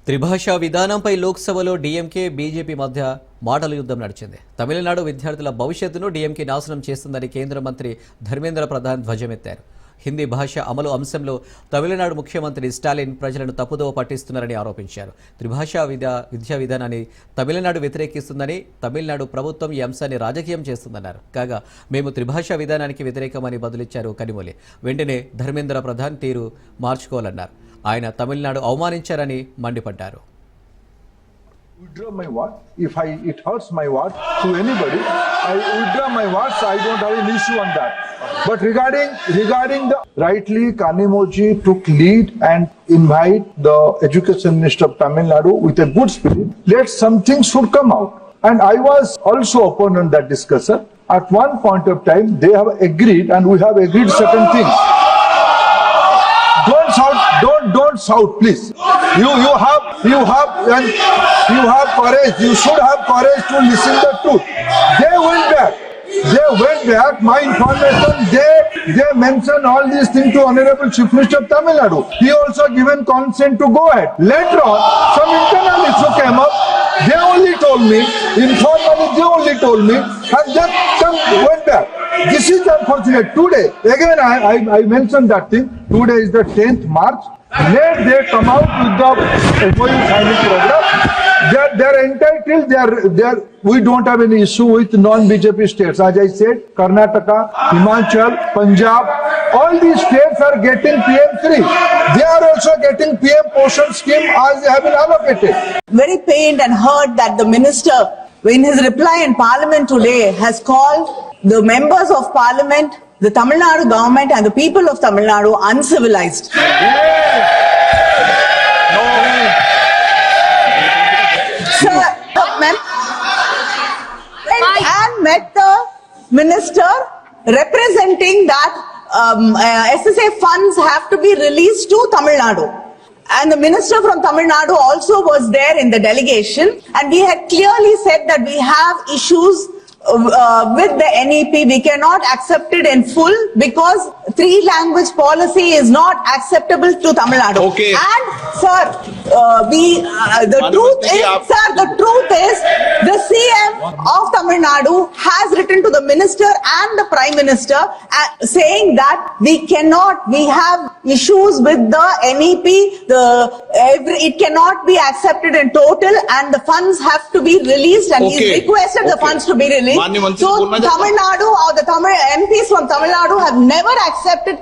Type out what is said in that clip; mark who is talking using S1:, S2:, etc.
S1: త్రిభాషా విధానంపై లోక్సభలో DMK BJP మధ్య మాటల యుద్ధం నడిచింది. తమిళనాడు విద్యార్థుల భవిష్యత్తును డీఎంకే నాశనం చేస్తుందని కేంద్ర మంత్రి ధర్మేంద్ర ప్రధాన్ ధ్వజమెత్తారు. హిందీ భాష అమలు అంశంలో తమిళనాడు ముఖ్యమంత్రి స్టాలిన్ ప్రజలను తప్పుదోవ పట్టిస్తున్నారని ఆరోపించారు. త్రిభాషా విద్యా విధానాన్ని తమిళనాడు వ్యతిరేకిస్తుందని, తమిళనాడు ప్రభుత్వం ఈ అంశాన్ని రాజకీయం చేస్తుందన్నారు. కాగా మేము త్రిభాషా విధానానికి వ్యతిరేకమని బదులిచ్చారు కనిమొళి. వెంటనే ధర్మేంద్ర ప్రధాన్ తీరు మార్చుకోవాలన్నారు. ఆయన తమిళనాడు అవమానించారని మండిపడ్డారు.
S2: Withdraw my word. If it hurts my word to anybody, I withdraw my words. I don't have an issue on that. But regarding the rightly, Kanimoji took lead and invite the Education Minister of Tamil Nadu with a good spirit. Let something should come out. And I was also upon on that discussion. At one point of time, they have agreed, and we have agreed certain things. Don't shout! Don't shout, please. You have courage. You should have courage to listen the truth. They went back. My information, they mentioned all these things to Honorable Chief Minister of Tamil Nadu. He also given consent to go ahead. Later on, some internal issue came up. They only told me, informally, and then some went back. This is unfortunate. Today, again, I mentioned that thing. Today is the 10th March. Let they come out with the MOU signing program. They are entitled. We don't have any issue with non-BJP states. As I said, Karnataka, Himachal, Punjab, all these states are getting PM3. They are also getting PM Poshan scheme as they have been allocated.
S3: Very pained and hurt that the minister, in his reply in Parliament today, has called the members of Parliament, the Tamil Nadu government and the people of Tamil Nadu uncivilized. Sir, ma'am, and met the minister representing that SSA funds have to be released to Tamil Nadu. And the minister from Tamil Nadu also was there in the delegation, and we had clearly said that we have issues with the NEP. We cannot accept it in full because 3-language policy is not acceptable to Tamil Nadu.
S4: Okay.
S3: And sir, the truth is the CM of Tamil Nadu has written to the minister and the prime minister saying that we have issues with the NEP. It cannot be accepted in total, and the funds have to be released, and he's requested the funds to be released. So Tamil Nadu or the Tamil MPs from Tamil Nadu have never accepted